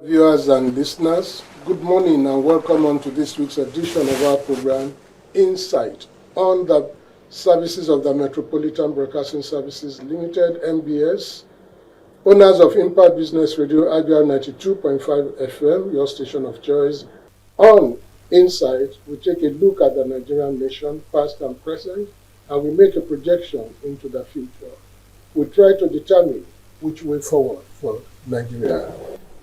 Viewers and listeners, good morning and welcome on to this week's edition of our program, Insight, on the services of the Metropolitan Broadcasting Services Limited, MBS, owners of Impact Business Radio, IBR 92.5 FM, your station of choice. On Insight, we take a look at the Nigerian nation, past and present, and we make a projection into the future. We try to determine which way forward for Nigeria.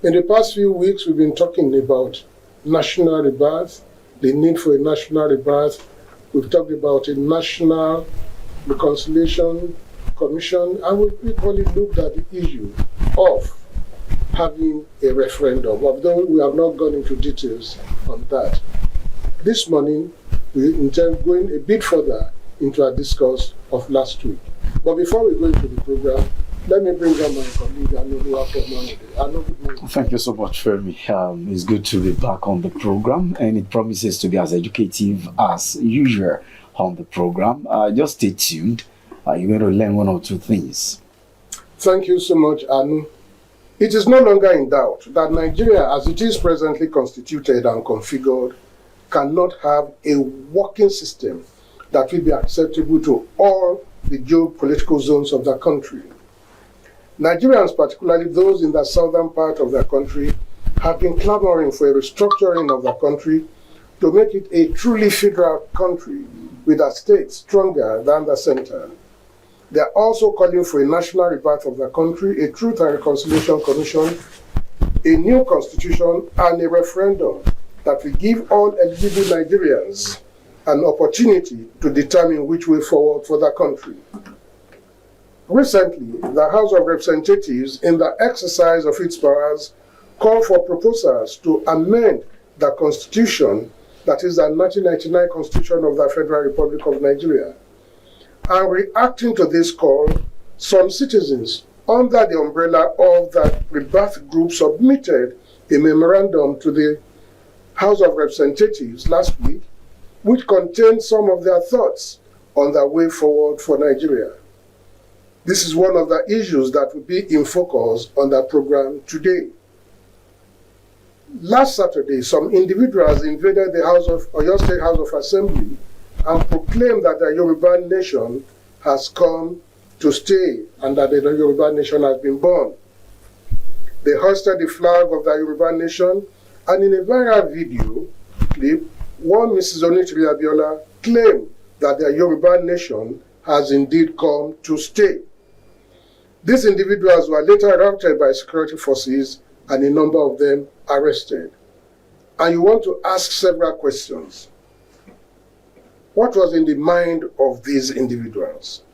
In the past few weeks, we've been talking about national rebirth, the need for a national rebirth. We've talked about a national reconciliation commission, and we've equally looked at the issue of having a referendum, although we have not gone into details on that. This morning, we intend going a bit further into our discourse of last week. But before we go into the program, let me bring on my colleague, Anu, good morning. Thank you so much, Femi. It's good to be back on the program, and it promises to be as educative as usual on the program. Just stay tuned. You're going to learn one or two things. Thank you so much, Anu. It is no longer in doubt that Nigeria, as it is presently constituted and configured, cannot have a working system that will be acceptable to all the geopolitical zones of the country. Nigerians, particularly those in the southern part of the country, have been clamoring for a restructuring of the country to make it a truly federal country with a state stronger than the center. They are also calling for a national rebirth of the country, a Truth and Reconciliation Commission, a new constitution, and a referendum that will give all eligible Nigerians an opportunity to determine which way forward for the country. Recently, the House of Representatives, in the exercise of its powers, called for proposals to amend the Constitution, that is the 1999 Constitution of the Federal Republic of Nigeria. And reacting to this call, some citizens, under the umbrella of the Rebirth group, submitted a memorandum to the House of Representatives last week, which contained some of their thoughts on the way forward for Nigeria. This is one of the issues that will be in focus on the program today. Last Saturday, some individuals invaded the Oyo State House of Assembly and proclaimed that the Yoruba nation has come to stay and that the Yoruba nation has been born. They hoisted the flag of the Yoruba nation, and in a viral video clip, one Mrs. Onitiri Abiola claimed that the Yoruba nation has indeed come to stay. These individuals were later routed by security forces and a number of them arrested. And you want to ask several questions. What was in the mind of these individuals?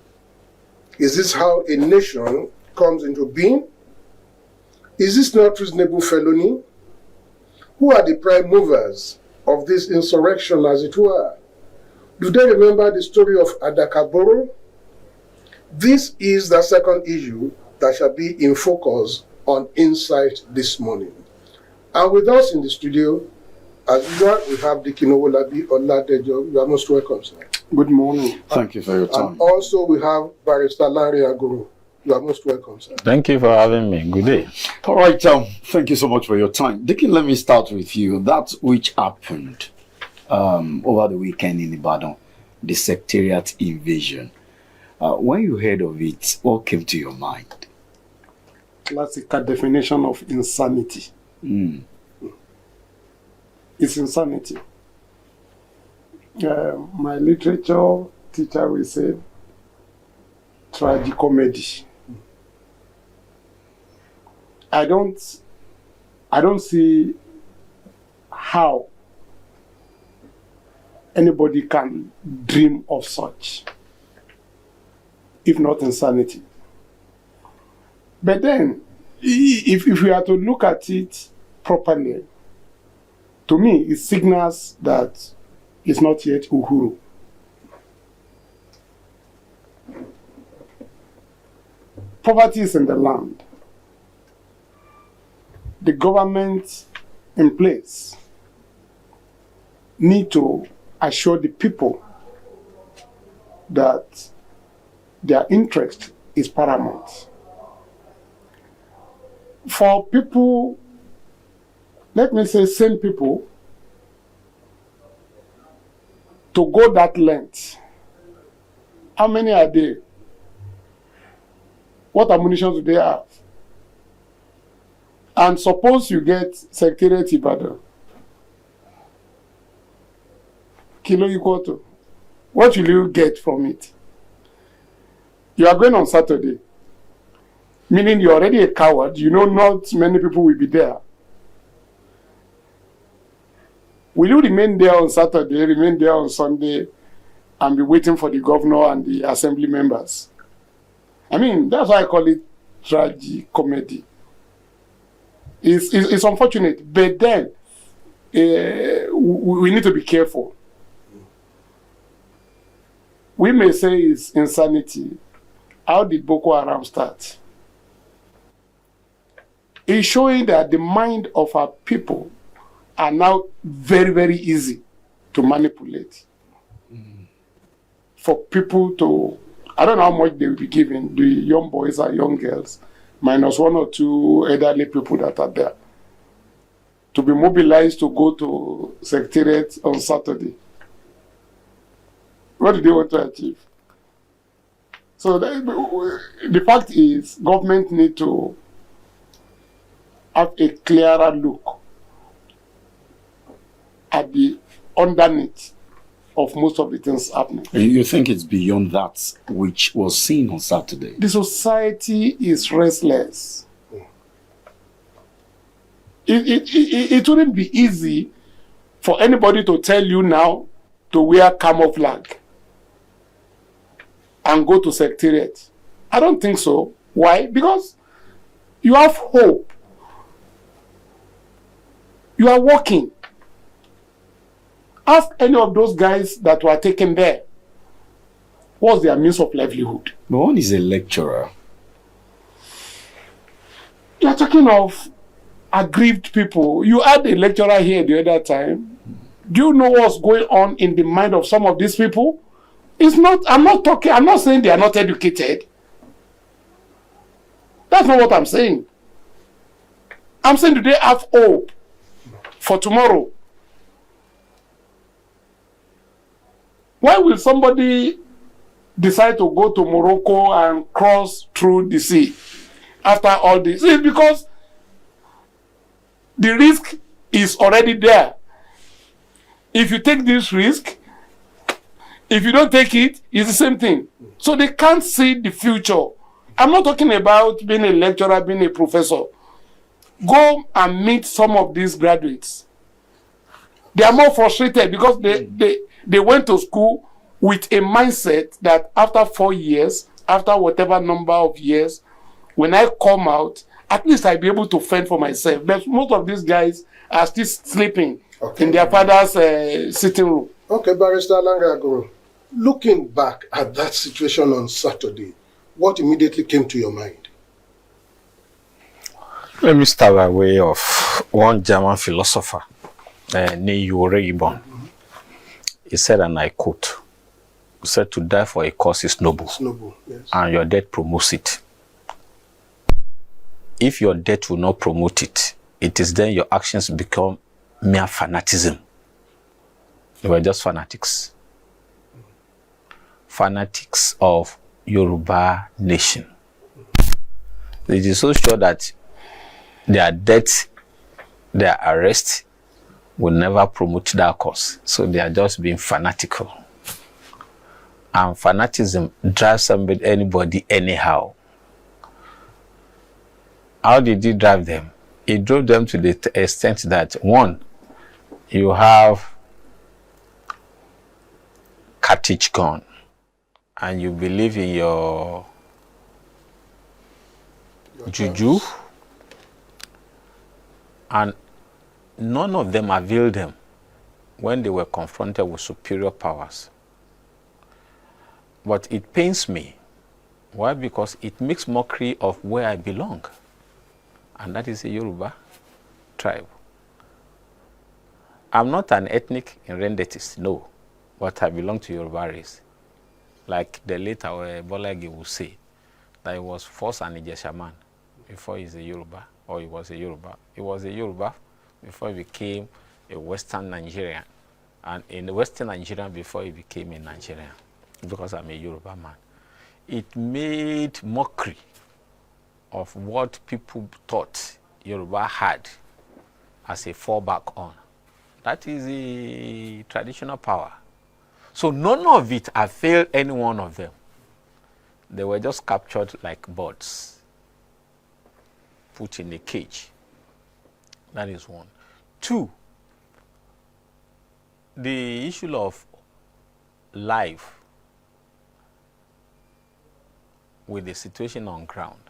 Is this how a nation comes into being? Is this not reasonable felony? Who are the prime movers of this insurrection, as it were? Do they remember the story of Adakaboro? This is the second issue that shall be in focus on Insight this morning. And with us in the studio, as usual, we have Dikin Owolabi Oladejo. You are most welcome, sir. Good morning. Thank you for your time. And also we have Barrister Larry Aguru. You are most welcome, sir. Thank you for having me. Good day. All right, thank you so much for your time. Dikin, let me start with you. That which happened over the weekend in Ibadan, the sectariat invasion. When you heard of it, what came to your mind? Classical definition of insanity. It's insanity. My literature teacher will say tragicomedy. I don't see how anybody can dream of such, if not insanity. But then, if we are to look at it properly, to me, it signals that it's not yet Uhuru. Poverty is in the land. The government in place need to assure the people that their interest is paramount. For people let me say, same people to go that length. How many are there? What ammunition do they have? And suppose you get Secretariat Ibadan. Kilo equal to. What will you get from it? You are going on Saturday. Meaning you're already a coward. You know not many people will be there. Will you remain there on Saturday, remain there on Sunday, and be waiting for the governor and the assembly members? I mean, that's why I call it tragicomedy. It's unfortunate, but then we need to be careful. We may say it's insanity. How did Boko Haram start? It's showing that the mind of our people are now very, very easy to manipulate. For people to, I don't know how much they will be given, the young boys or young girls, minus one or two elderly people that are there, to be mobilized to go to Secretariat on Saturday. What do they want to achieve? So the fact is, government need to have a clearer look at the underneath of most of the things happening. You think it's beyond that which was seen on Saturday? The society is restless. It wouldn't be easy for anybody to tell you now to wear camouflage and go to Secretariat. I don't think so. Why? Because you have hope. You are working. Ask any of those guys that were taken there. What's their means of livelihood? But one is a lecturer. You are talking of aggrieved people. You had a lecturer here the other time. Do you know what's going on in the mind of some of these people? It's not, I'm not saying they are not educated. That's not what I'm saying. I'm saying, do they have hope for tomorrow? Why will somebody decide to go to Morocco and cross through the sea after all this? It's because the risk is already there. If you take this risk, if you don't take it, it's the same thing. So they can't see the future. I'm not talking about being a lecturer, being a professor. Go and meet some of these graduates. They are more frustrated because they went to school with a mindset that after 4 years, after whatever number of years, when I come out, at least I'll be able to fend for myself. But most of these guys are still sleeping in their father's sitting room. Okay, Barrister Langagoro, looking back at that situation on Saturday, what immediately came to your mind? Let me start by way of one German philosopher, Rebirth. He said, and I quote, he said, to die for a cause is noble. It's noble, yes. And your death promotes it. If your death will not promote it, it is then your actions become mere fanaticism. They were just fanatics. Fanatics of Yoruba nation. It is so sure that their death, their arrest will never promote that cause. So they are just being fanatical. And fanaticism drives anybody anyhow. How did he drive them? He drove them to the extent that, one, you have cartridge gun, and you believe in your juju, and none of them availed them when they were confronted with superior powers. But it pains me. Why? Because it makes mockery of where I belong. And that is a Yoruba tribe. I'm not an ethnic independentist, no. But I belong to Yoruba race. Like the late Bolagi will say, that he was first an Ijesha man before he's a Yoruba, or he was a Yoruba. He was a Yoruba before he became a Western Nigerian, and in the Western Nigerian before he became a Nigerian, because I'm a Yoruba man. It made mockery of what people thought Yoruba had as a fallback on. That is the traditional power. So none of it availed any one of them. They were just captured like birds, put in a cage. That is one. Two, the issue of life with the situation on ground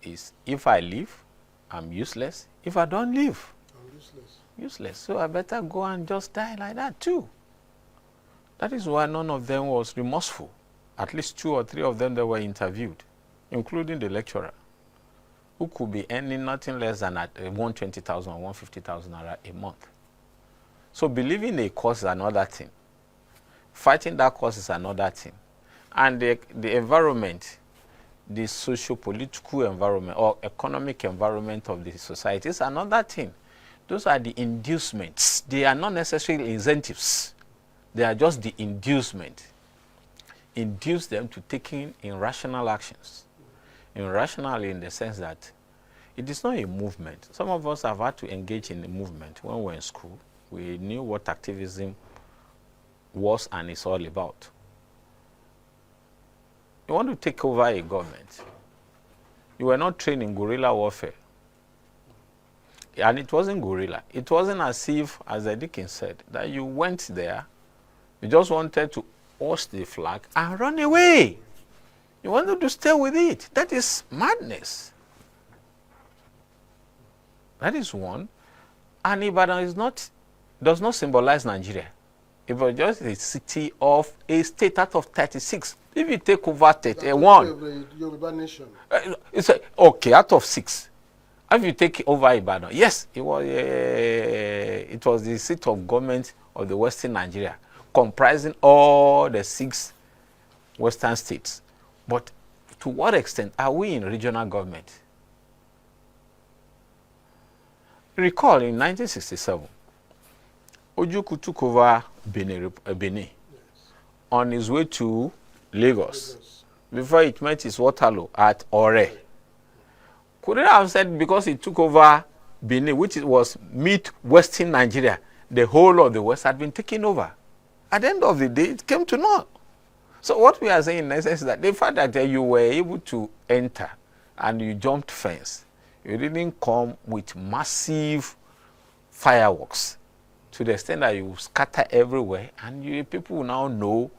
is, if I live, I'm useless. If I don't live, I'm useless. Useless. So I better go and just die like that too. That is why none of them was remorseful. At least 2 or 3 of them that were interviewed, including the lecturer, who could be earning nothing less than at 120,000 or 150,000 a month. So believing a cause is another thing. Fighting that cause is another thing. And the environment, the socio-political environment or economic environment of the society is another thing. Those are the inducements. They are not necessarily incentives. They are just the inducement. Induce them to taking irrational actions. Irrational in the sense that it is not a movement. Some of us have had to engage in a movement when we were in school. We knew what activism was and is all about. You want to take over a government. You were not trained in guerrilla warfare. And it wasn't guerrilla. It wasn't as if, as the Dickens said, that you went there, you just wanted to hoist the flag and run away. You wanted to stay with it. That is madness. That is one. And Ibadan does not symbolize Nigeria. It was just a city of a state out of 36. If you take over 31, Yoruba nation. It's okay, out of 6. If you take over Ibadan, yes, it was the seat of government of the Western Nigeria, comprising all the 6 Western states. But to what extent are we in regional government? Recall in 1967, Ojukwu took over Benin, Yes. on his way to Lagos before it met his Waterloo at Ore. Could it have said because he took over Benin, which was mid-western Nigeria, the whole of the West had been taken over? At the end of the day, it came to naught. So what we are saying in essence is that the fact that you were able to enter and you jumped fence, you didn't come with massive fireworks to the extent that you scatter everywhere and people will now know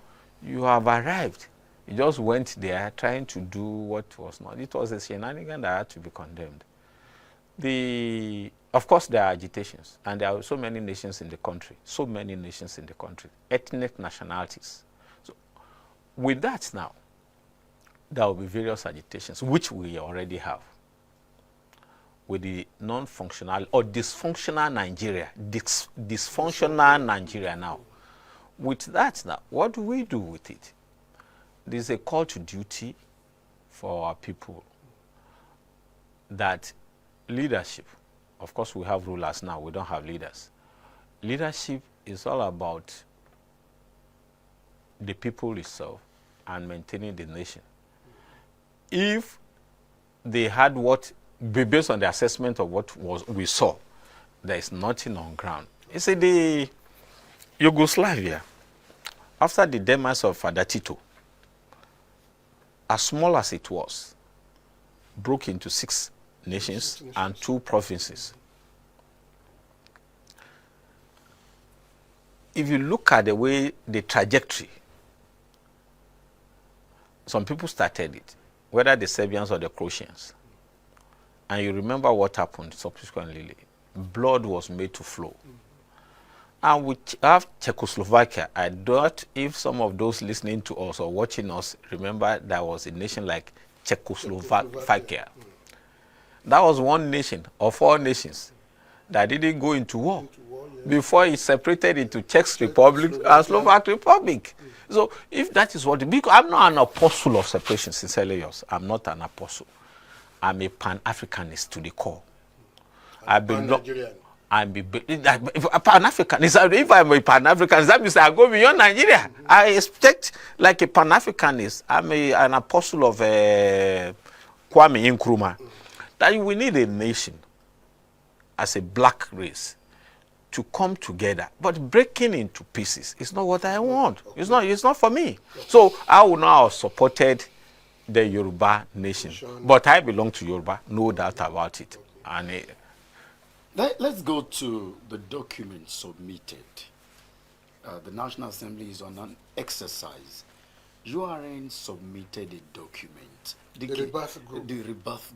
you have arrived. You just went there trying to do what was not. It was a shenanigan that had to be condemned. Of course, there are agitations, and there are so many nations in the country, ethnic nationalities. So with that now, there will be various agitations, which we already have. With the non-functional or dysfunctional Nigeria, dysfunctional Nigeria now. With that now, what do we do with it? There's a call to duty for our people that leadership, of course we have rulers now, we don't have leaders. Leadership is all about the people itself and maintaining the nation. If they had based on the assessment of what we saw, there is nothing on ground. You see, the Yugoslavia, after the demise of Father Tito, as small as it was, broke into 6 nations and 2 provinces. If you look at the way, the trajectory, some people started it, whether the Serbians or the Croatians. And you remember what happened subsequently. Blood was made to flow. And we have Czechoslovakia. I doubt if some of those listening to us or watching us remember there was a nation like Czechoslovakia. That was one nation of 4 nations that didn't go into war before it separated into Czech Republic and Slovak Republic. So if that is because I'm not an apostle of separation, sincerely yours. I'm not an apostle. I'm a Pan-Africanist to the core. I'm a Pan-African. If I'm a Pan-African, that means I go beyond Nigeria. I expect like a Pan-Africanist. I'm an apostle of Kwame Nkrumah. That we need a nation as a black race to come together, but breaking into pieces is not what I want. Okay. It's not for me. Okay. So I will now have supported the Yoruba nation, but I belong to Yoruba, no doubt about it. Okay. And let's go to the document submitted. The National Assembly is on an exercise. URN submitted a document. The Rebirth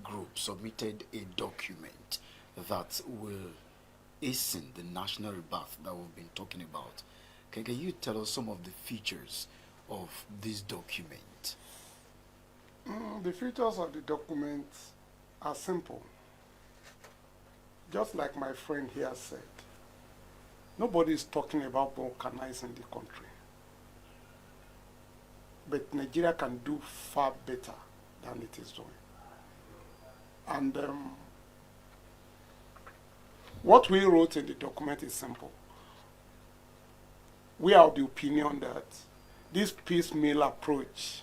Group submitted a document that will hasten the national rebirth that we've been talking about. Can you tell us some of the features of this document? The features of the document are simple. Just like my friend here said, nobody is talking about balkanizing the country. But Nigeria can do far better than it is doing. And what we wrote in the document is simple. We are of the opinion that this piecemeal approach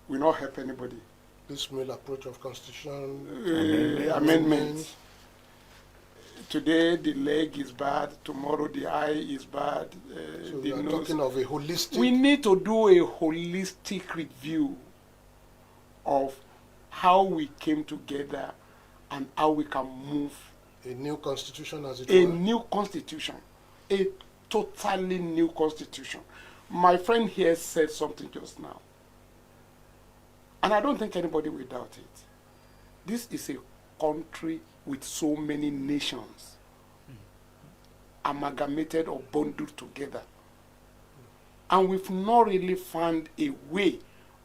will not help anybody. Piecemeal approach of constitution amendment. Today the leg is bad, tomorrow the eye is bad. So we are talking of a holistic... We need to do a holistic review of how we came together and how we can move. A new constitution, as it were? A were? new constitution. A totally new constitution. My friend here said something just now. And I don't think anybody will doubt it. This is a country with so many nations amalgamated or bundled together. And we've not really found a way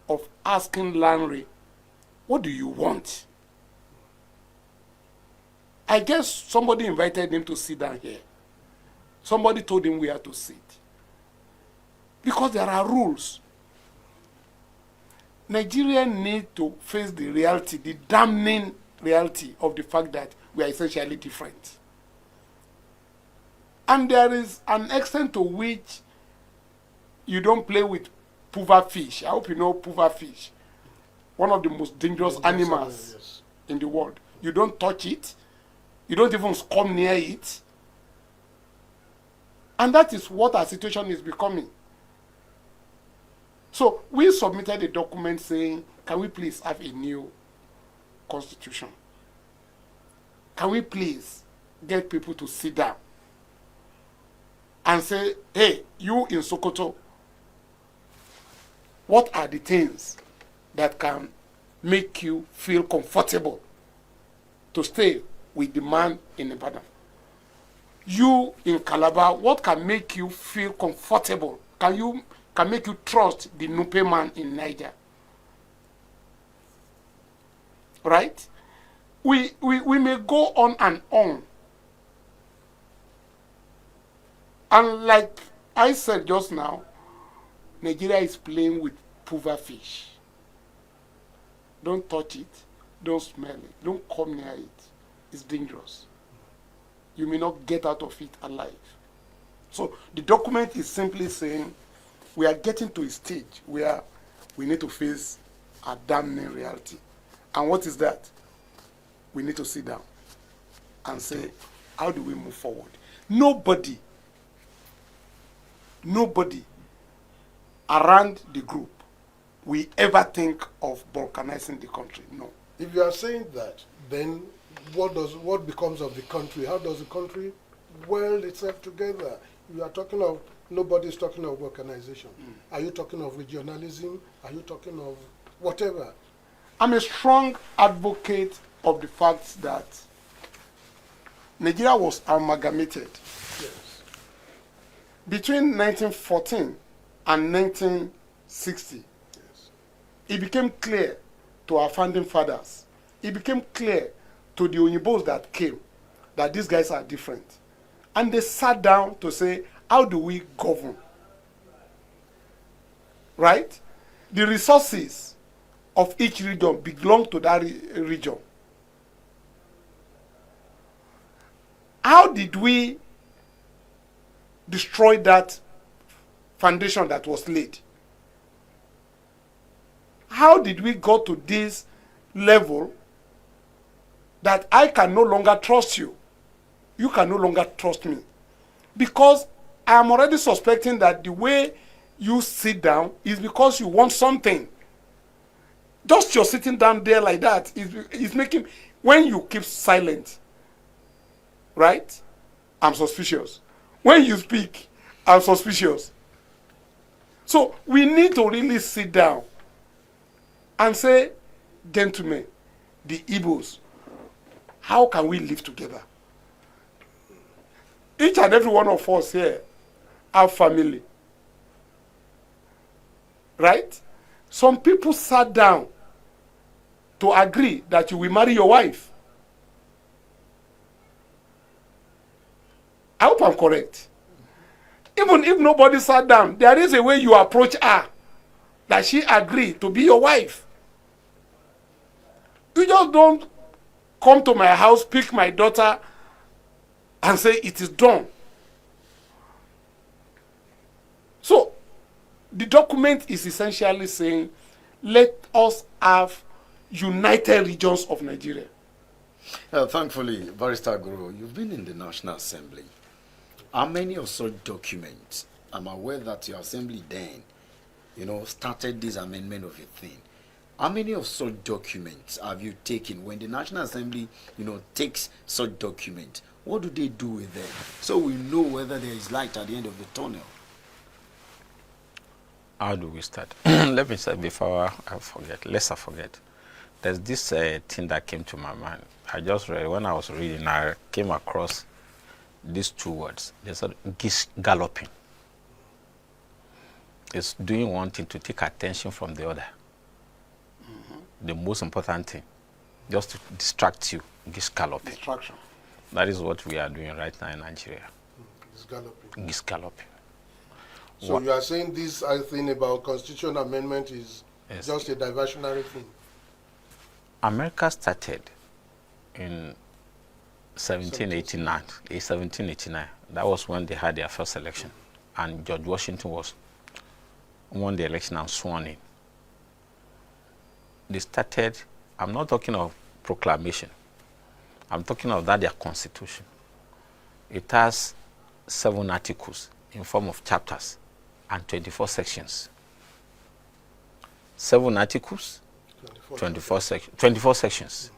of asking Lanre, what do you want? I guess somebody invited him to sit down here. Somebody told him where to sit. Because there are rules. Nigerians need to face the reality, the damning reality of the fact that we are essentially different. And there is an extent to which you don't play with puffer fish. I hope you know puffer fish. One of the most dangerous animals yes. in the world. You don't touch it. You don't even come near it. And that is what our situation is becoming. So we submitted a document saying, can we please have a new constitution? Can we please get people to sit down and say, hey, you in Sokoto, what are the things that can make you feel comfortable to stay with the man in Ibadan? You in Calabar, what can make you feel comfortable? Can make you trust the Nupe man in Niger? Right? We may go on and on. And like I said just now, Nigeria is playing with puffer fish. Don't touch it. Don't smell it. Don't come near it. It's dangerous. You may not get out of it alive. So the document is simply saying we are getting to a stage where we need to face a damning reality. And what is that? We need to sit down and say, how do we move forward? Nobody around the group will ever think of balkanizing the country. No. If you are saying that, then what becomes of the country? How does the country weld itself together? You are talking of, nobody is talking of balkanization. Are you talking of regionalism? Are you talking of whatever? I'm a strong advocate of the fact that Nigeria was amalgamated. Yes. Between 1914 and 1960, yes. It became clear to our founding fathers, it became clear to the Onyibos that came that these guys are different. And they sat down to say, how do we govern? Right? The resources of each region belong to that region. did we destroy that foundation that was laid? How did we go to this level that I can no longer trust you? You can no longer trust me. Because I am already suspecting that the way you sit down is because you want something. Just your sitting down there like that is making, when you keep silent, right? I'm suspicious. When you speak, I'm suspicious. So we need to really sit down and say, gentlemen, the Igbos, how can we live together? Each and every one of us here have family. Right? Some people sat down to agree that you will marry your wife. I hope I'm correct. Even if nobody sat down, there is a way you approach her that she agreed to be your wife. You just don't come to my house, pick my daughter, and say it is done. So, the document is essentially saying, let us have united regions of Nigeria. Thankfully, Barrister Guru, you've been in the National Assembly. How many of such documents? I'm aware that your assembly then, started this amendment of a thing. How many of such documents have you taken? When the National Assembly, takes such documents, what do they do with them? So we know whether there is light at the end of the tunnel. How do we start? Let me say before I forget, lest I forget. There's this thing that came to my mind. I just read, when I was reading, I came across these two words. They said geese galloping. It's doing one thing to take attention from the other. The most important thing, just to distract you, geese galloping. Distraction. That is what we are doing right now in Nigeria. Geese galloping. Geese galloping. So you are saying this thing about constitutional amendment is just a diversionary thing? America started in 1789. That was when they had their first election. And George Washington won the election and sworn in. They started, I'm not talking of proclamation. I'm talking of their constitution. It has 7 articles in form of chapters and 24 sections. 7 articles, 24 sections.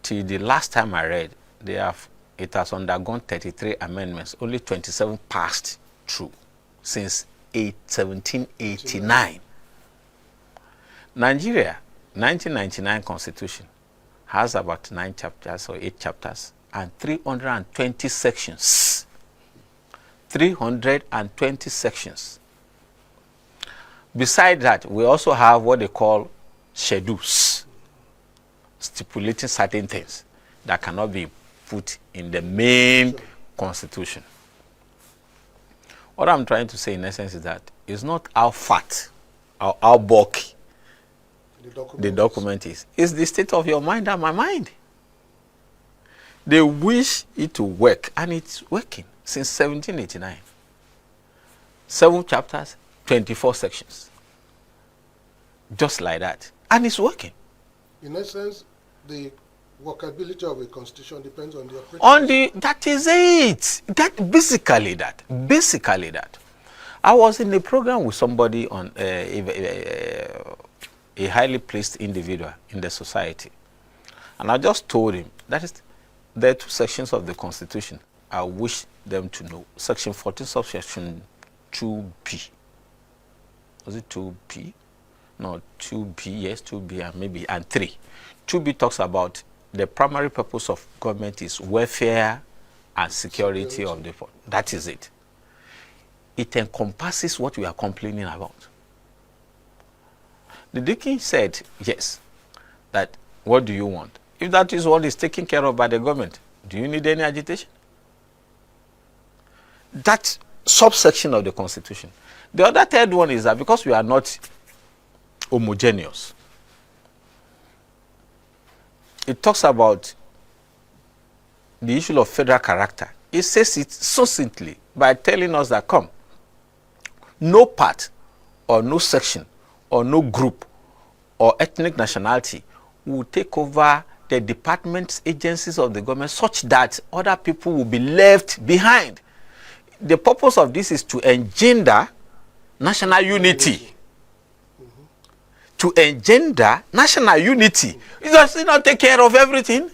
Till the last time I read, it has undergone 33 amendments. Only 27 passed through since 1789. Nigeria, 1999 constitution, has about 9 chapters or 8 chapters and 320 sections. 320 sections. Beside that, we also have what they call schedules, stipulating certain things that cannot be put in the main constitution. What I'm trying to say in essence is that it's not how fat or how bulky the document is. It's the state of your mind and my mind. They wish it to work, and it's working since 1789. 7 chapters, 24 sections. Just like that. And it's working. In essence, the workability of a constitution depends on the operation. That is it. Basically that. I was in a program with somebody on a highly placed individual in the society. And I just told him, there are 2 sections of the Constitution I wish them to know. Section 14, subsection 2B. Was it 2B? No, 2B, yes, 2B and 3. 2B talks about the primary purpose of government is welfare and security of the poor. That is it. It encompasses what we are complaining about. The Deacon said, yes, that what do you want? If that is what is taken care of by the government, do you need any agitation? That subsection of the Constitution. The other third one is that because we are not homogeneous, it talks about the issue of federal character, it says it succinctly by telling us that, come, no part or no section or no group or ethnic nationality will take over the departments, agencies of the government such that other people will be left behind. The purpose of this is to engender national unity. To engender national unity. It does not take care of everything.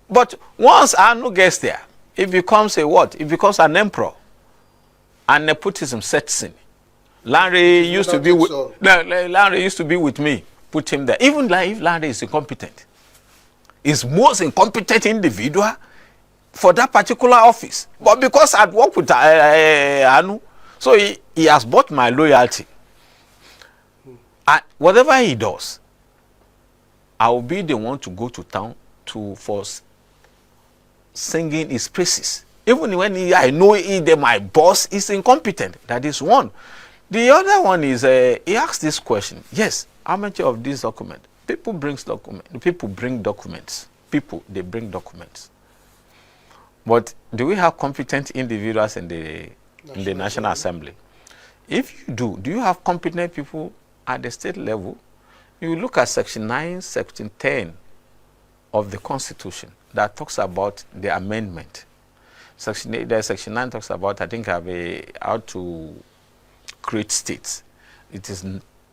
But once Anu gets there, it becomes a what? It becomes an emperor. And nepotism sets in. Lanre used to be with Lanre used to be with me. Put him there. Even if Lanre is incompetent, is most incompetent individual for that particular office. But because I'd worked with Anu, so he has bought my loyalty. And whatever he does, I will be the one to go to town for singing his praises. Even when I know my boss is incompetent. That is one. The other one is, he asked this question. Yes, how much of this document? People bring documents. People, they bring documents. But do we have competent individuals in the National Assembly? If you do you have competent people at the state level? You look at Section 9, Section 10 of the Constitution that talks about the amendment. Section 9 talks about, I think, how to create states. It is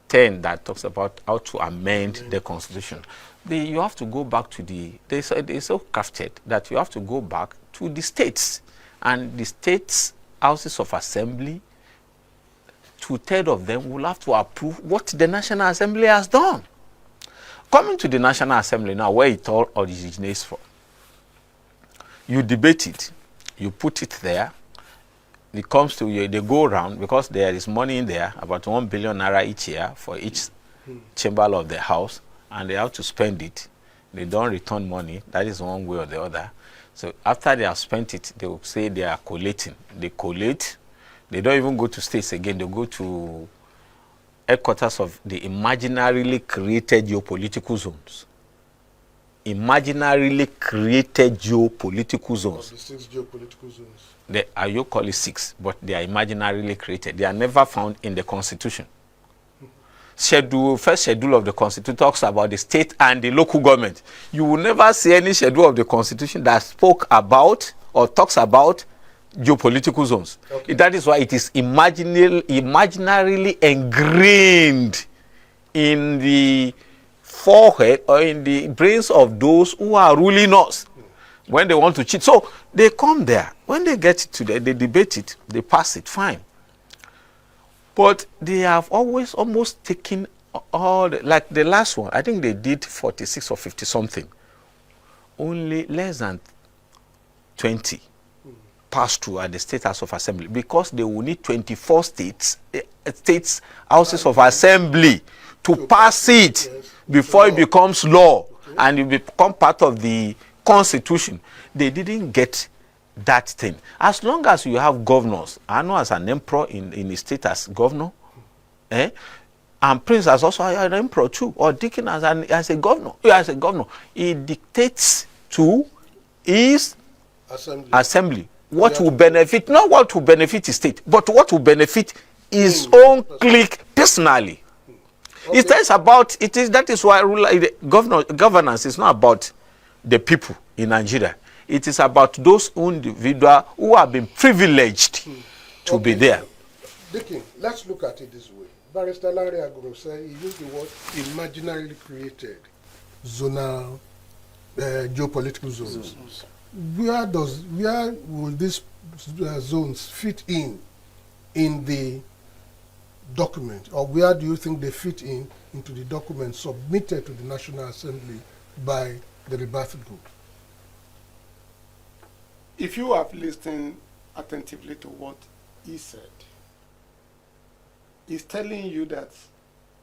10 that talks about how to amend the Constitution. You have to go back to they're so crafted that you have to go back to the states. And the states' houses of assembly, 2/3 of them will have to approve what the National Assembly has done. Coming to the National Assembly now, where it all originates from. You debate it, you put it there, it comes to you, they go around, because there is money in there, about 1 billion naira each year for each chamber of the house, and they have to spend it. They don't return money, that is one way or the other. So after they have spent it, they will say they are collating. They collate, they don't even go to states again, they go to headquarters of the imaginarily created geopolitical zones. Imaginarily created geopolitical zones. The 6 geopolitical zones. You call it 6, but they are imaginarily created. They are never found in the Constitution. First schedule of the Constitution talks about the state and the local government. You will never see any schedule of the Constitution that spoke about or talks about geopolitical zones. Okay. That is why it is imaginarily ingrained in the forehead or in the brains of those who are ruling us when they want to cheat. So they come there. When they get to there, they debate it, they pass it, fine. But they have always almost taken all, like the last one, I think they did 46 or 50 something. Only less than 20 passed through at the State House of Assembly, because they will need 24 states houses of assembly to pass it before it becomes law and it become part of the Constitution. They didn't get that thing. As long as you have governors, I know as an emperor in the state as governor, and prince as also an emperor too, or deacon as a governor. He dictates to his assembly what will benefit, not what will benefit his state, but what will benefit his own clique personally. Okay. That is why governance is not about the people in Nigeria. It is about those individuals who have been privileged to be there. Dickin, let's look at it this way. Barrister Larry Agoro said he used the word imaginarily created zonal geopolitical zones. Where will these zones fit in the document, or where do you think they fit into the document submitted to the National Assembly by the Rebirth group? If you have listened attentively to what he said, he's telling you that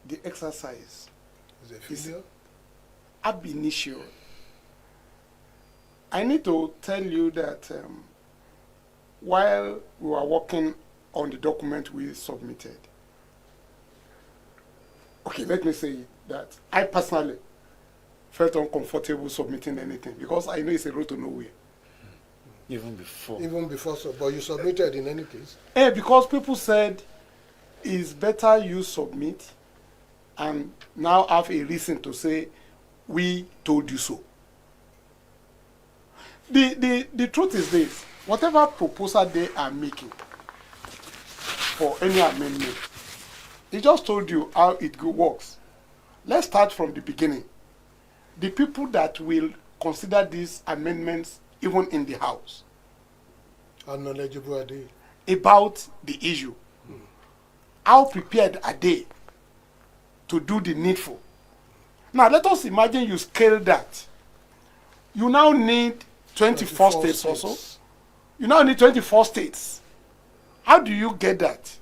the exercise is ab initio. I need to tell you that while we were working on the document we submitted, okay, let me say that I personally felt uncomfortable submitting anything because I know it's a road to nowhere. Even before. Even before, so, but you submitted in any case. Because people said it's better you submit and now have a reason to say we told you so. The truth is this: whatever proposal they are making for any amendment, he just told you how it works. Let's start from the beginning. The people that will consider these amendments, even in the House, How knowledgeable are they? about the issue, how prepared are they to do the needful? Now, let us imagine you scale that. You now need 24 states also. You now need 24 states. How do you get that?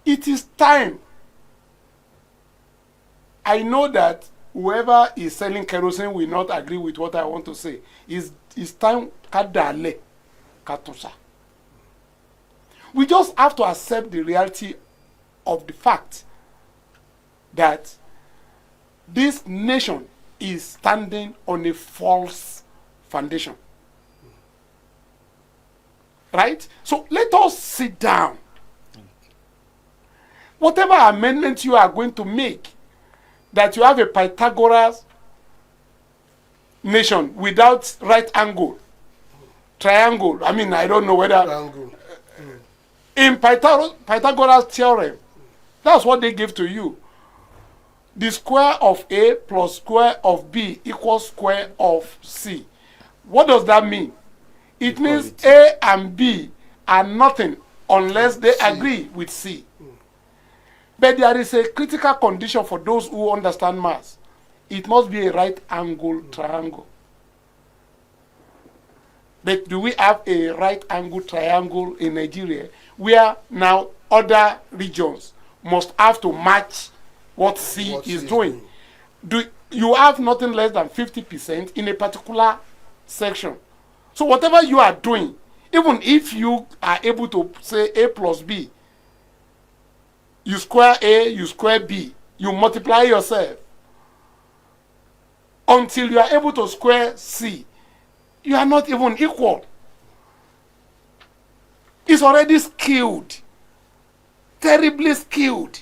It is time. I know that whoever is selling kerosene will not agree with what I want to say. It's time kadale katusa. We just have to accept the reality of the fact that this nation is standing on a false foundation. Right? So let us sit down. Whatever amendment you are going to make, that you have a Pythagoras nation without right angle, triangle. I mean, I don't know whether Triangle. in Pythagoras theorem, that's what they give to you. The square of A plus square of B equals square of C. What does that mean? It means A and B are nothing unless they agree with C. But there is a critical condition for those who understand maths. It must be a right angle triangle. But do we have a right angle triangle in Nigeria where now other regions must have to match what C is doing? You have nothing less than 50% in a particular section. So whatever you are doing, even if you are able to say A plus B, you square A, you square B, you multiply yourself until you are able to square C, you are not even equal. It's already skewed, terribly skewed.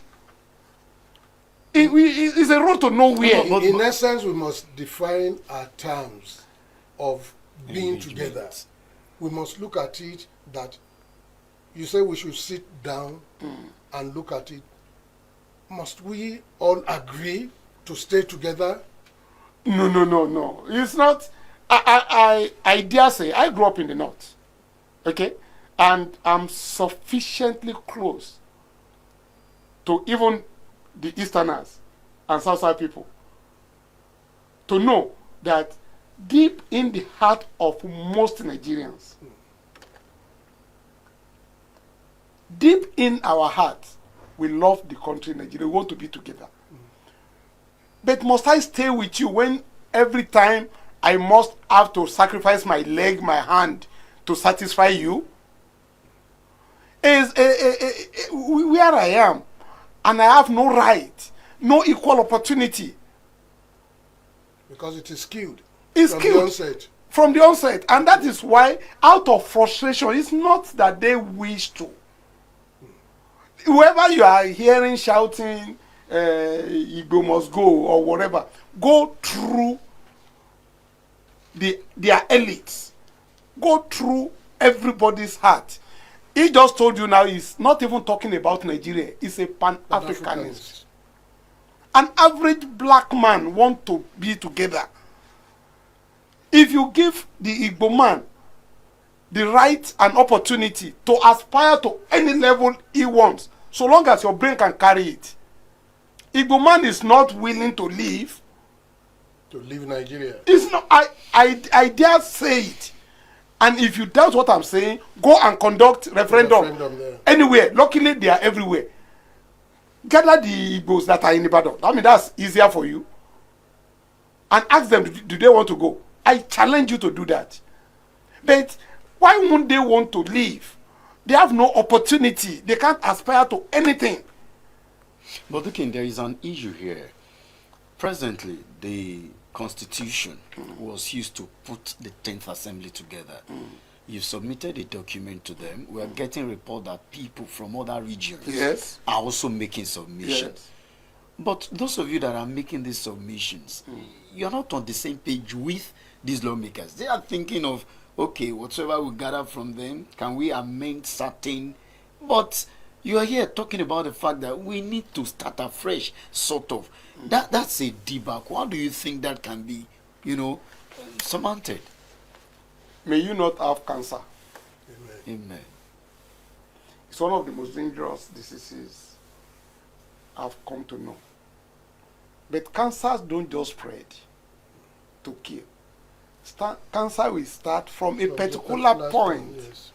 It's a road to nowhere. In essence, we must define our terms of being together. We must look at it that you say we should sit down and look at it. Must we all agree to stay together? No. It's not. I dare say, I grew up in the north. Okay? And I'm sufficiently close to even the Easterners and Southside people to know that deep in the heart of most Nigerians, deep in our hearts, we love the country Nigeria. We want to be together. But must I stay with you when every time I must have to sacrifice my leg, my hand to satisfy you? Where I am, and I have no right, no equal opportunity. Because it is skewed. It's from skewed the onset. From the onset. And that is why, out of frustration, it's not that they wish to. Whoever you are hearing shouting, Igbo must go, or whatever, go through their elites. Go through everybody's heart. He just told you now he's not even talking about Nigeria. He's a Pan-Africanist. An average black man wants to be together. If you give the Igbo man the right and opportunity to aspire to any level he wants, so long as your brain can carry it, Igbo man is not willing to leave. To leave Nigeria. It's not. I dare say it. And if you doubt what I'm saying, go and conduct referendum anywhere. Luckily, they are everywhere. Gather the Igbos that are in Ibadan. I mean, that's easier for you. And ask them, do they want to go? I challenge you to do that. But why won't they want to leave? They have no opportunity. They can't aspire to anything. But looking, there is an issue here. Presently, the Constitution was used to put the 10th Assembly together. You've submitted a document to them. We are getting report that people from other regions Yes. are also making submissions. Yes. But those of you that are making these submissions, you're not on the same page with these lawmakers. They are thinking of, okay, whatsoever we gather from them, can we amend certain? But you are here talking about the fact that we need to start afresh, sort of. That's a debacle. How do you think that can be, surmounted? May you not have cancer. Amen. It's one of the most dangerous diseases I've come to know. But cancers don't just spread to kill. Cancer will start from a particular point. Yes.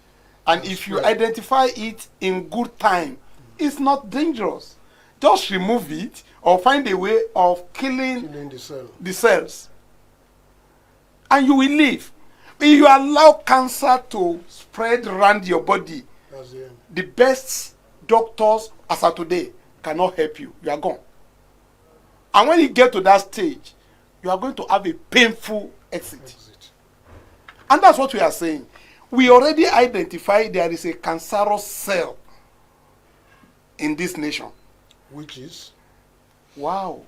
And if you identify it in good time, it's not dangerous. Just remove it or find a way of killing the cells. And you will live. If you allow cancer to spread around your body, the best doctors as of today cannot help you. You are gone. And when you get to that stage, you are going to have a painful exit. And that's what we are saying. We already identified there is a cancerous cell in this nation. Which is? Wow.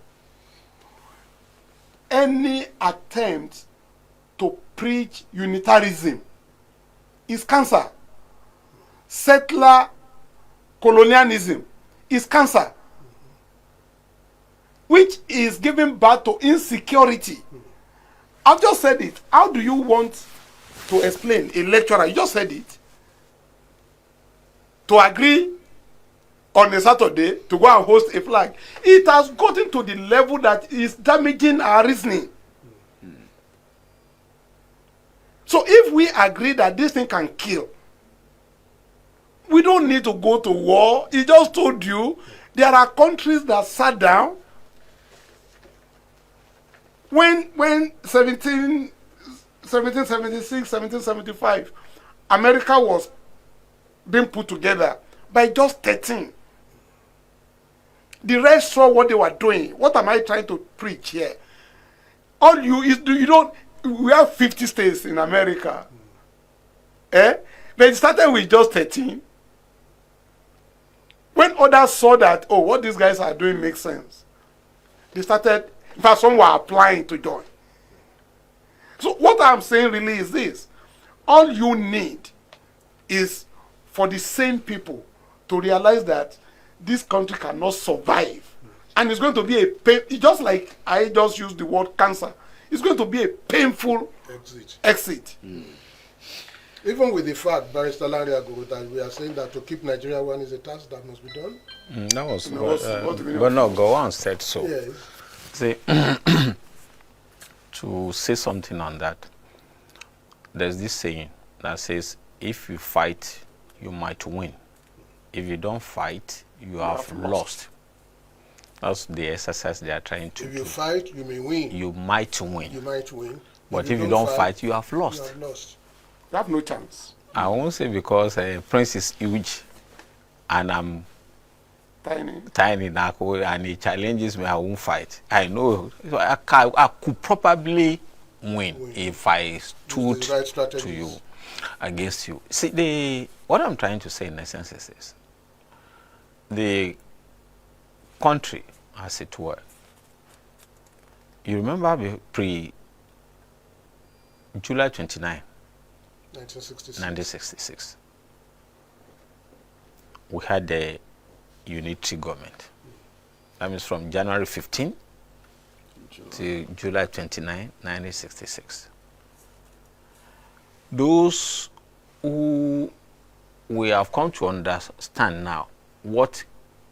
Any attempt to preach unitarism is cancer. Settler colonialism is cancer. Which is giving birth to insecurity. I've just said it. How do you want to explain a lecturer? You just said it. To agree on a Saturday to go and host a flag. It has gotten to the level that is damaging our reasoning. So if we agree that this thing can kill, we don't need to go to war. He just told you there are countries that sat down when 1776, 1775, America was being put together by just 13. The rest saw what they were doing. What am I trying to preach here? All you don't. We have 50 states in America. But it started with just 13. When others saw that, oh, what these guys are doing makes sense, they started. In fact, some were applying to join. So what I'm saying really is this: all you need is for the same people to realize that this country cannot survive. And it's going to be just like I just used the word cancer, it's going to be a painful exit. Even with the fact, Barrister Larry Aguru, that we are saying that to keep Nigeria one is a task that must be done. That was but no, go on said so. Yes. See, to say something on that, there's this saying that says, if you fight, you might win. If you don't fight, you have lost. That's the exercise they are trying to do. If you fight, you may win. You might win. You might win. But if you don't fight, you have lost. You have lost. You have no chance. I won't say because Prince is huge and I'm tiny now, and he challenges me, I won't fight. I know I could probably win if I stood to you, against you. See, what I'm trying to say in essence is this: the country, as it were. You remember July 29, 1966, we had the unitary government. That means from January 15 to July 29, 1966. Those who we have come to understand now what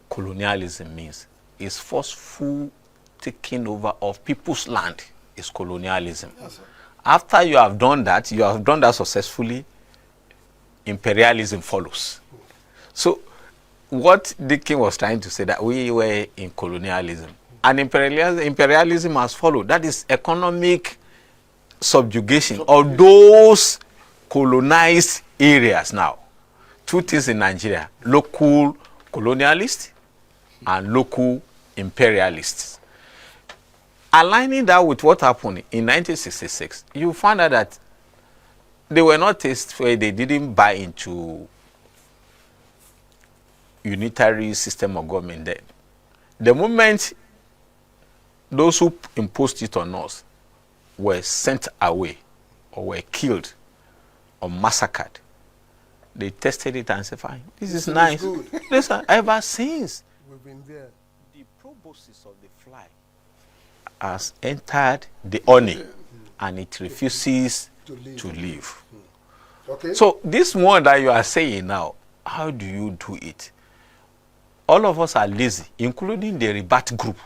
colonialism means is forceful taking over of people's land is colonialism. Yes, after you have done that successfully, imperialism follows. So what Dickin was trying to say, that we were in colonialism, and imperialism has followed. That is economic subjugation of those colonized areas now. Two things in Nigeria: local colonialists and local imperialists. aligning that with what happened in 1966, you find out that they were not taste where they didn't buy into unitary system of government then. The moment those who imposed it on us were sent away or were killed or massacred, they tested it and said, fine, this is nice. Listen, ever since, We've been there. the proboscis of the fly has entered the honey and it refuses To live. to live. Okay. So this one that you are saying now, how do you do it? All of us are lazy, including the Rebirth group.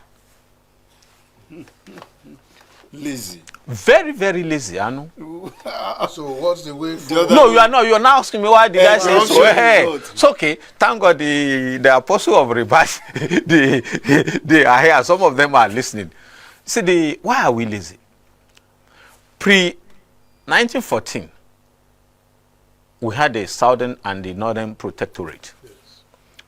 Lazy. Very, very lazy, I know. So what's the way forward? No, you are not. You are now asking me why did I say I'm so? sure Hey, you don't. it's okay. Thank God the apostle of Rebirth, they are here. Some of them are listening. See, why are we lazy? Pre-1914, we had the Southern and the Northern Protectorate. Yes.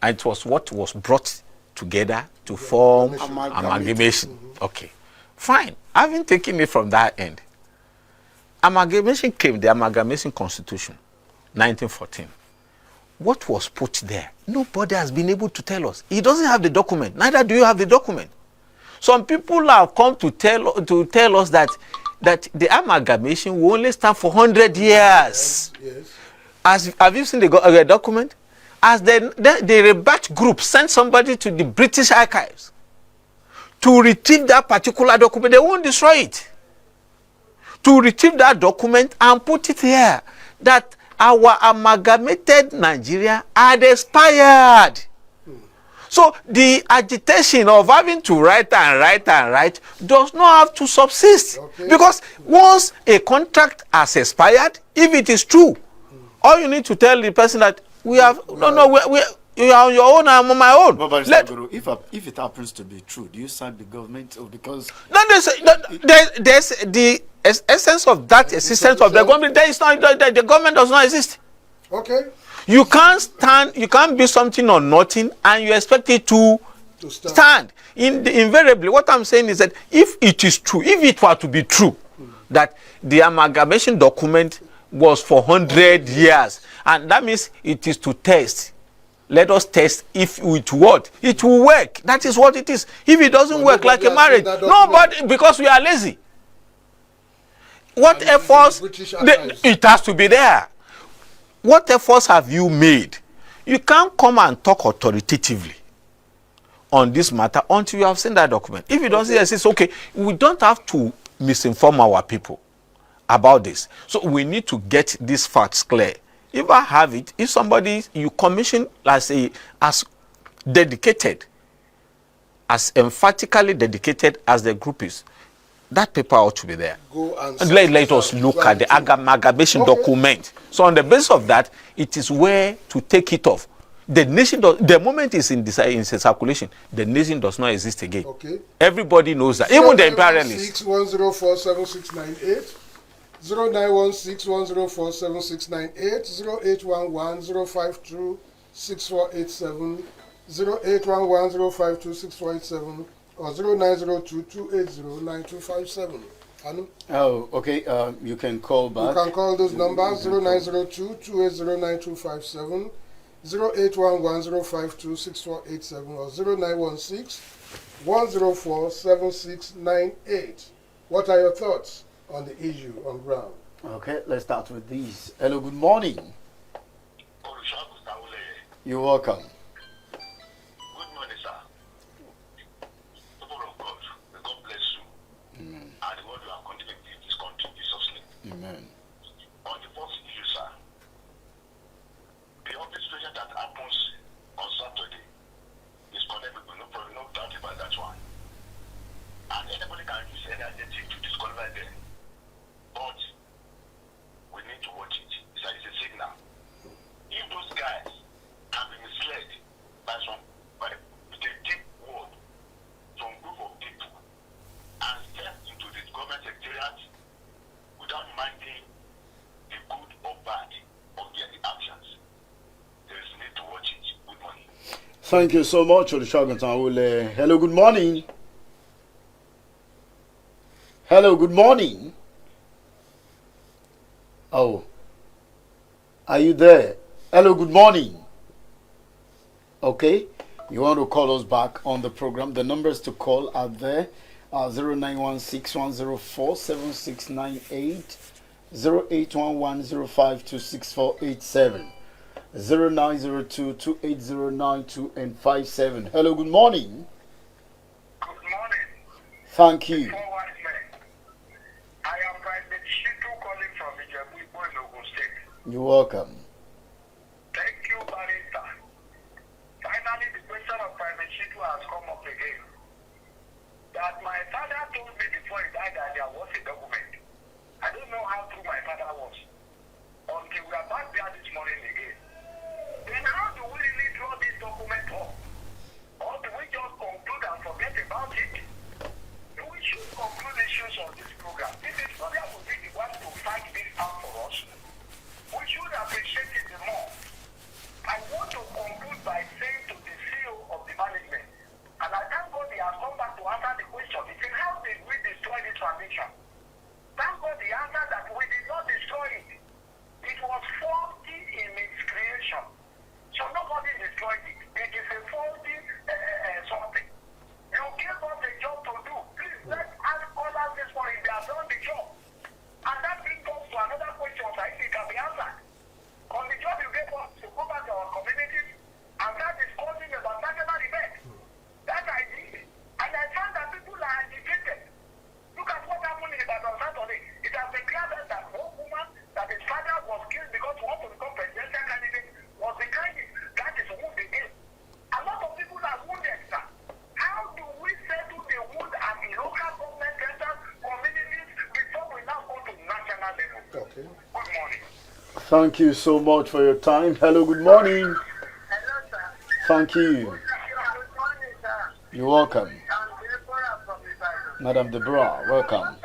And it was what was brought together to form Amalgamation. amalgamation. Okay, fine. Having taken it from that end, amalgamation came, the Amalgamation Constitution, 1914. What was put there? Nobody has been able to tell us. He doesn't have the document. Neither do you have the document. Some people have come to tell us that the amalgamation will only stand for 100 years. Yes. Have you seen the document? As the Rebirth group sent somebody to the British archives to retrieve that particular document, they won't destroy it. To retrieve that document and put it here, that our amalgamated Nigeria had expired. So the agitation of having to write does not have to subsist. Okay. Because once a contract has expired, if it is true, all you need to tell the person that you are on your own, I'm on my own. But Barrister Guru, if it happens to be true, do you side the government or because There's the essence of that existence of the government. There is not, the government does not exist. Okay. You can't be something or nothing and you expect it to stand. Invariably, what I'm saying is that if it is true, if it were to be true, that the amalgamation document was for 100 years, and that means it is to test. Let us test if it what? It will work. That is what it is. If it doesn't work like a marriage, nobody, because we are lazy. What efforts? It has to be there. What efforts have you made? You can't come and talk authoritatively on this matter until you have seen that document. If you don't see it, it's okay. We don't have to misinform our people about this. So we need to get these facts clear. If I have it, if somebody you commission as dedicated, as emphatically dedicated as the group is, that paper ought to be there. Go and let us look at the amalgamation document. So on the basis of that, it is where to take it off. The nation, the moment it's in circulation, the nation does not exist again. Okay. Everybody knows that. Even the imperialists. 09161047698, 09161047698, 0811052647, 0811052647, or 0902-280-9257. Anu? Oh, okay. You can call back. You can call those numbers 0902-280-9257, 0811052647, or 0916-104-7698. What are your thoughts on the issue on ground? Okay, let's start with these. Hello, good morning. You're welcome. Good morning, sir. People of God, may God bless you. Amen. And the word you are continuing in this country, Jesus' name. Amen. On the first issue, sir, the obvious situation that happens on Saturday is condemnable, no problem, no doubt about that one. And anybody can use any adjective to disqualify them. But we need to watch it. It's a signal. If those guys have been misled by the deep word from group of people and step into the government secretariat without minding the good or bad of their actions, there is need to watch it with money. Thank you so much, Olusegun Tanwole. Hello, good morning. Hello, good morning. Oh, are you there? Hello, good morning. Okay, you want to call us back on the program. The numbers to call are there. 0916-104-7698, 0811-0526-487, 0902-2809-2 and 57. Hello, good morning. Good morning. Thank you. Four wise men. I am Private Shitu calling from Ijebu in Ogun State. You're welcome. Thank you, Barista. Finally, the question of Private Shitu has come up again. That my father told me before he died that there was a document. I don't know how true my father was. Until we are back there this morning again. Then how do we really draw this document up? Or do we just conclude and forget about it? We should conclude issues of this program. If Victoria will be the one to fight this out for us, we should appreciate it more. I want to conclude by saying to the CEO of the management, and I thank God he has come back to answer the question. He said, how did we destroy this foundation? Thank God he answered that we did not destroy it. It was faulty in its creation. So nobody destroyed it. It is a faulty something. You gave us a job to do. Please let us call out this morning. They have done the job. And that brings us to another question that it can be answered. On the job you gave us to go back to our communities, and that is causing a national event. That I did. And I found that people are agitated. Look at what happened in Ibadan Saturday. It has been clear that one woman that his father was killed because he wanted to become presidential candidate was the candidate. That is wound again. A lot of people are wounded, sir. How do we settle the wound at the local government centers, communities, before we now go to national level? Okay. Good morning. Thank you so much for your time. Hello, good morning. Hello, sir. Thank you. Good morning, sir. You're welcome. I'm Deborah from Ibadan. Madam Deborah, welcome.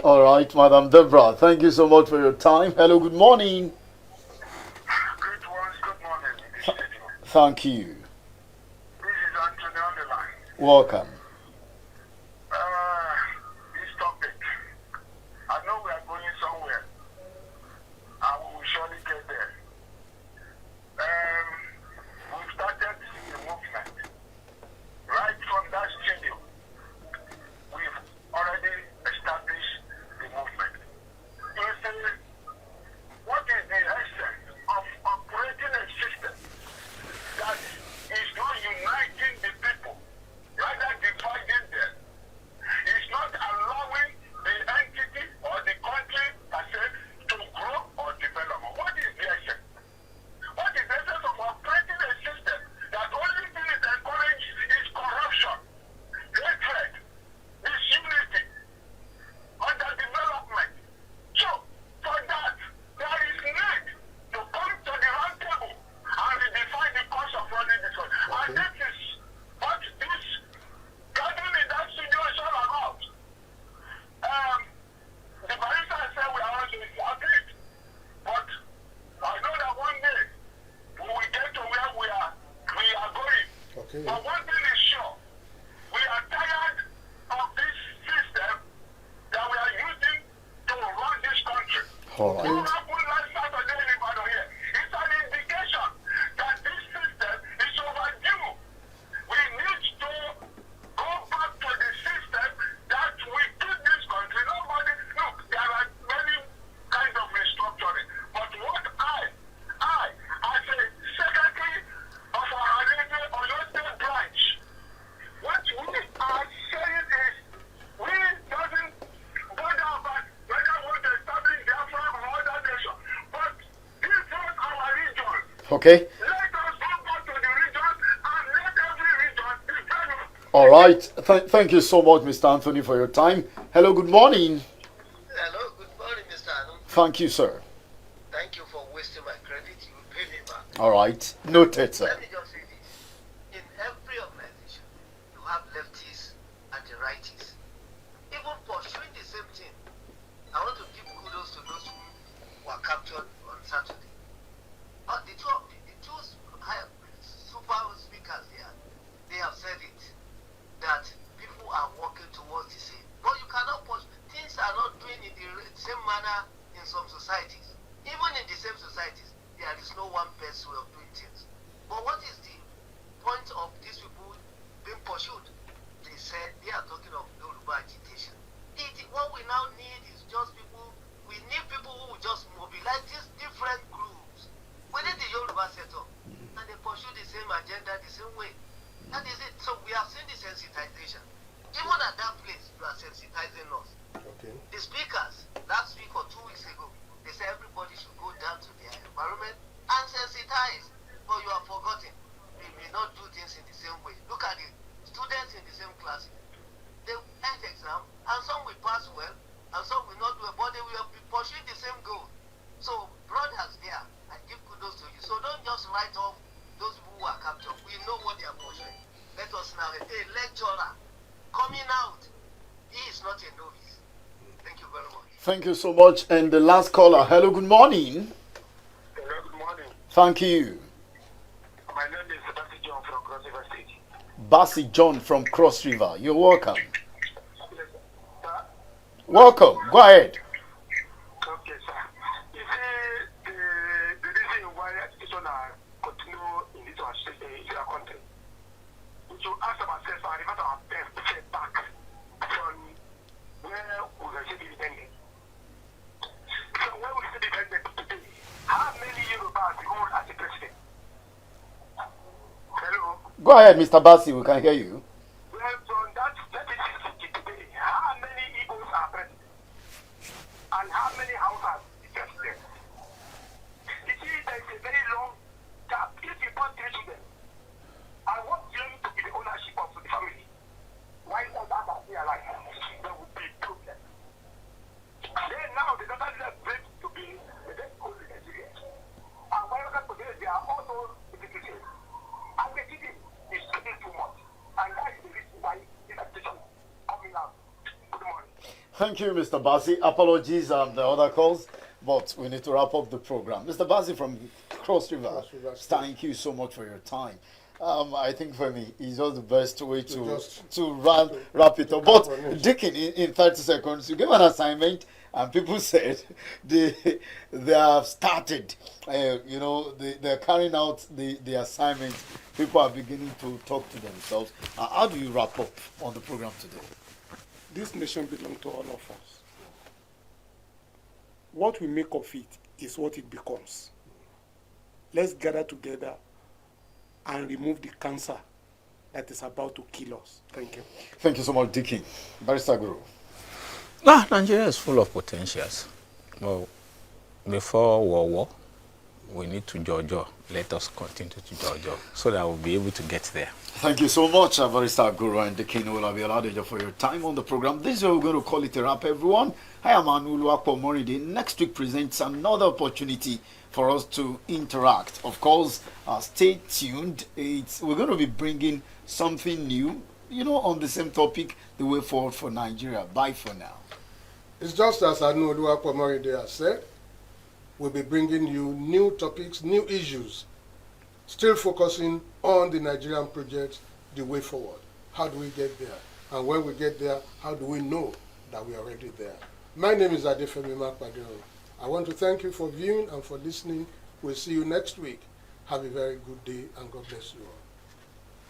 All right, Madam Deborah, thank you so much for your time. Hello, good morning. Great ones, good morning. This is Thank you. Anthony on the line. Welcome. This topic, I know we are going somewhere, and we will surely get there. We've started the movement. Right from that studio, we've already established the movement. You see, what is the essence of operating a system that is not uniting the people, rather dividing them? It's not allowing the entity or the country per se to grow or develop. What is the essence? What is the essence of operating a system that only thing it encourages is corruption, hatred, disunity, underdevelopment? So, for that, there is need to come to the round table and redefine the course of running this one. And this is what this gathering in that studio is all about. The barrister said we are all agreed, but I know that one day we will get to where we are going. Okay. But one thing is sure, we are tired of this system that we are using to run this country. All What right. happened last Saturday in Ibadan here? It's an indication that this system is overdue. We need to go back to the system that we did this country. Nobody, look, there are many kinds of restructuring. But what as a secretary of our Oyo State branch, what we are saying is, we doesn't go down back whether we want to establish Biafra or other nation. But this is our region. Okay. Let us go back to the region and let every region develop. All right. Thank you so much, Mr. Anthony, for your time. Hello, good morning. Hello, good morning, Mr. Adam. Thank you, sir. Thank you for wasting my credit. You will pay me back. All right. Noted, sir. Let me just say this. In every organization, you have lefties and the righties. Even pursuing the same thing. I want to give kudos to those who were captured on Saturday. But the two super speakers here, they have said it, that people are working towards the same. But you cannot push. Things are not doing in the same manner in some societies. Even in the same societies, there is no one best way of doing things. But what is the point of these people being pursued? They said they are talking of Yoruba agitation. What we now need is just people, we need people who will just mobilize these different groups within the Yoruba setup. And they pursue the same agenda the same way. That is it. So we have seen the sensitization. Even at that place, you are sensitizing us. Okay. The speakers, last week or 2 weeks ago, they said everybody should go down to their environment and sensitize. But you have forgotten. We may not do things in the same way. Look at the students in the same class. They end exam, and some will pass well, and some will not do well, but they will be pursuing the same goal. So, brothers there, I give kudos to you. So don't just write off those who are captured. We know what they are pursuing. Let us now, a lecturer coming out, he is not a novice. Thank you very much. Thank you so much. And the last caller. Hello, good morning. Hello, good morning. Thank you. My name is Sebastian John from Cross River State. Bassi John from Cross River. You're welcome. Yes, sir. Welcome. Go ahead. Okay, sir. You see, the reason why education continue in this our country, we should ask ourselves and revert our best feedback from where we were independent. So when we say independent today, how many Yorubas rule as a president? Hello? Go ahead, Mr. Bassi. We can hear you. Well, from that statistic today, how many Igbos are present? And how many houses is president? You see, there is a very long gap. If you put 3 children, I want them to be the ownership of the family. Why others are still alive? There would be problem. Then now the daughter is bred to be the best school in Nigeria. And when you look at they are also educated. And the city is getting too much. And that is the reason why this education is coming out. Good morning. Thank you, Mr. Bassi. Apologies on the other calls, but we need to wrap up the program. Mr. Bassi from Cross River, Cross River State. thank you so much for your time. I think for me, it's just the best way to to wrap it up. But cap on it. Dickin, in 30 seconds, you gave an assignment, and people said they have started. They're carrying out the assignment. People are beginning to talk to themselves. How do you wrap up on the program today? This nation belongs to all of us. What we make of it is what it becomes. Let's gather together and remove the cancer that is about to kill us. Thank you. Thank you so much, Dickin. Barrister Guru. Nigeria is full of potentials. Well, before war, we need to jojo. Let us continue to jojo so that we'll be able to get there. Thank you so much, Barrister Guru and Dickin Olabiola for your time on the program. This is where we're going to call it a wrap, everyone. I am Anulu Akpomoride. Next week presents another opportunity for us to interact. Of course, stay tuned. We're going to be bringing something new, on the same topic, the way forward for Nigeria. Bye for now. It's just as Anu Oluwapomoride has said, we'll be bringing you new topics, new issues, still focusing on the Nigerian project, the way forward. How do we get there? And when we get there, how do we know that we are already there? My name is Adefemi Makpadero. I want to thank you for viewing and for listening. We'll see you next week. Have a very good day and God bless you all.